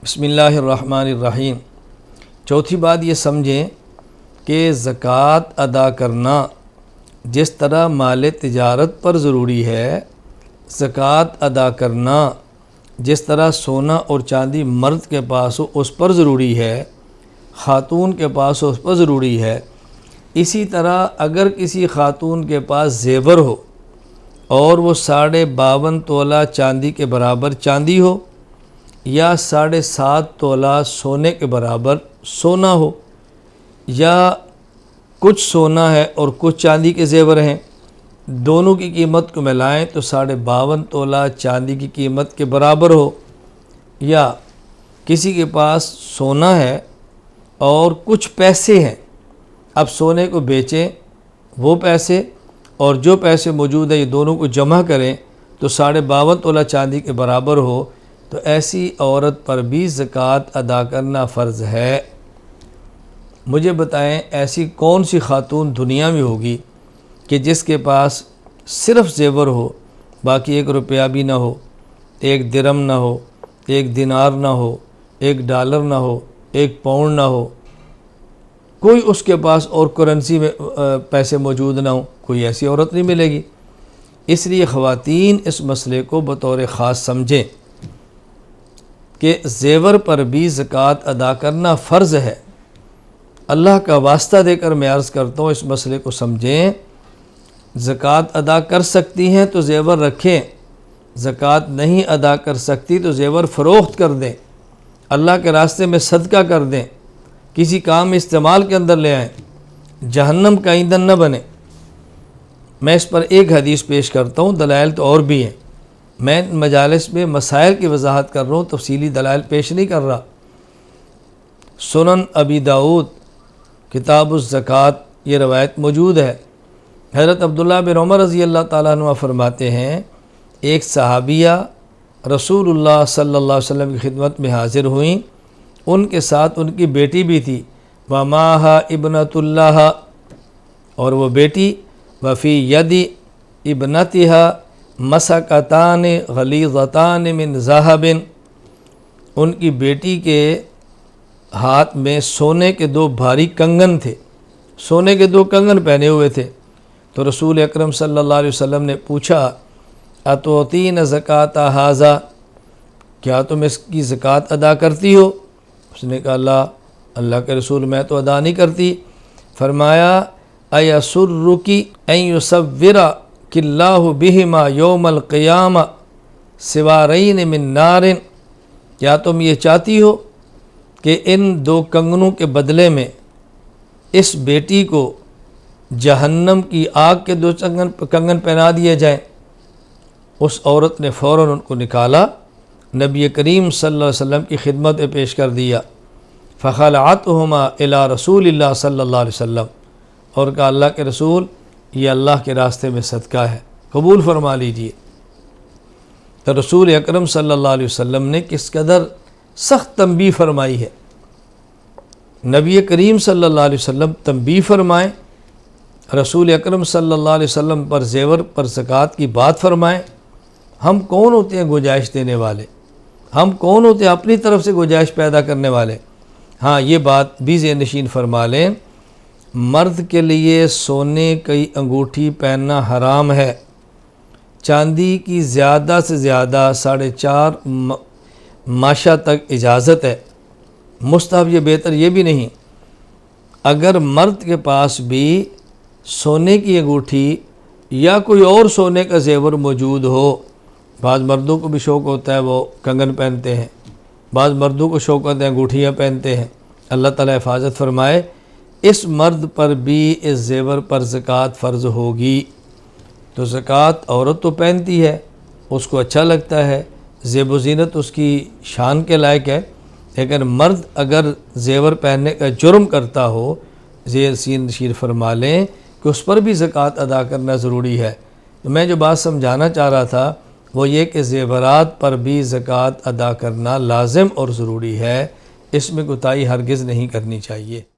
بسم اللہ الرحمن الرحیم۔ چوتھی بات یہ سمجھیں کہ زکوٰۃ ادا کرنا جس طرح مال تجارت پر ضروری ہے، زکوٰۃ ادا کرنا جس طرح سونا اور چاندی مرد کے پاس ہو اس پر ضروری ہے، خاتون کے پاس ہو اس پر ضروری ہے، اسی طرح اگر کسی خاتون کے پاس زیور ہو اور وہ 52.5 تولہ چاندی کے برابر چاندی ہو یا 7.5 تولہ سونے کے برابر سونا ہو، یا کچھ سونا ہے اور کچھ چاندی کے زیور ہیں، دونوں کی قیمت کو ملائیں تو 52.5 تولہ چاندی کی قیمت کے برابر ہو، یا کسی کے پاس سونا ہے اور کچھ پیسے ہیں، اب سونے کو بیچیں وہ پیسے اور جو پیسے موجود ہیں یہ دونوں کو جمع کریں تو 52.5 تولہ چاندی کے برابر ہو، تو ایسی عورت پر بھی زکوٰۃ ادا کرنا فرض ہے۔ مجھے بتائیں ایسی کون سی خاتون دنیا میں ہوگی کہ جس کے پاس صرف زیور ہو، باقی 1 روپیہ بھی نہ ہو، 1 درم نہ ہو، 1 دینار نہ ہو، 1 ڈالر نہ ہو، 1 پاؤنڈ نہ ہو، کوئی اس کے پاس اور کرنسی میں پیسے موجود نہ ہوں، کوئی ایسی عورت نہیں ملے گی۔ اس لیے خواتین اس مسئلے کو بطور خاص سمجھیں کہ زیور پر بھی زکوٰۃ ادا کرنا فرض ہے۔ اللہ کا واسطہ دے کر میں عرض کرتا ہوں اس مسئلے کو سمجھیں، زکوٰۃ ادا کر سکتی ہیں تو زیور رکھیں، زکوٰۃ نہیں ادا کر سکتی تو زیور فروخت کر دیں، اللہ کے راستے میں صدقہ کر دیں، کسی کام استعمال کے اندر لے آئیں، جہنم کا ایندھن نہ بنے۔ میں اس پر ایک حدیث پیش کرتا ہوں، دلائل تو اور بھی ہیں، میں مجالس میں مسائل کی وضاحت کر رہا ہوں، تفصیلی دلائل پیش نہیں کر رہا۔ سنن ابی داؤد کتاب الزکوٰۃ یہ روایت موجود ہے۔ حضرت عبداللہ بن عمر رضی اللہ تعالیٰ عنہ فرماتے ہیں، ایک صحابیہ رسول اللہ صلی اللہ علیہ وسلم کی خدمت میں حاضر ہوئیں، ان کے ساتھ ان کی بیٹی بھی تھی، وَمَاهَا ابنۃ اللہ، اور وہ بیٹی وفی یدی ابنتها مسکتان غلیظتان من ذہب، ان کی بیٹی کے ہاتھ میں سونے کے 2 بھاری کنگن تھے، سونے کے 2 کنگن پہنے ہوئے تھے۔ تو رسول اکرم صلی اللہ علیہ وسلم نے پوچھا، اتعطین زکوٰۃ ھذا، کیا تم اس کی زکوٰۃ ادا کرتی ہو؟ اس نے کہا اللہ کے رسول میں تو ادا نہیں کرتی۔ فرمایا، ایسرک ان یصورک اللہ بہما یوم القیامہ سوارین من نار، کیا تم یہ چاہتی ہو کہ ان 2 کنگنوں کے بدلے میں اس بیٹی کو جہنم کی آگ کے 2 کنگن پہنا دیے جائیں؟ اس عورت نے فوراً ان کو نکالا، نبی کریم صلی اللہ علیہ وسلم کی خدمت میں پیش کر دیا، فخلعتہما الی رسول اللہ صلی اللہ علیہ وسلم، اور کہا اللہ کے رسول یہ اللہ کے راستے میں صدقہ ہے، قبول فرما لیجئے۔ تو رسول اکرم صلی اللہ علیہ وسلم نے کس قدر سخت تنبیہ فرمائی ہے۔ نبی کریم صلی اللہ علیہ وسلم تنبیہ فرمائیں، رسول اکرم صلی اللہ علیہ وسلم پر زیور پر زکوٰۃ کی بات فرمائیں، ہم کون ہوتے ہیں گنجائش دینے والے؟ ہم کون ہوتے ہیں اپنی طرف سے گنجائش پیدا کرنے والے؟ ہاں یہ بات بھی ذہن نشین فرما لیں، مرد کے لیے سونے کی انگوٹھی پہننا حرام ہے، چاندی کی زیادہ سے زیادہ 4.5 ماشا تک اجازت ہے، مستحب یہ بہتر یہ بھی نہیں۔ اگر مرد کے پاس بھی سونے کی انگوٹھی یا کوئی اور سونے کا زیور موجود ہو، بعض مردوں کو بھی شوق ہوتا ہے وہ کنگن پہنتے ہیں، بعض مردوں کو شوق ہوتا ہے انگوٹھیاں پہنتے ہیں، اللہ تعالیٰ حفاظت فرمائے، اس مرد پر بھی اس زیور پر زکوٰۃ فرض ہوگی۔ تو زکوٰۃ عورت تو پہنتی ہے، اس کو اچھا لگتا ہے، زیب و زینت اس کی شان کے لائق ہے، لیکن مرد اگر زیور پہننے کا جرم کرتا ہو، ذہن نشین فرما لیں کہ اس پر بھی زکوٰۃ ادا کرنا ضروری ہے۔ تو میں جو بات سمجھانا چاہ رہا تھا وہ یہ کہ زیورات پر بھی زکوٰۃ ادا کرنا لازم اور ضروری ہے، اس میں کوتاہی ہرگز نہیں کرنی چاہیے۔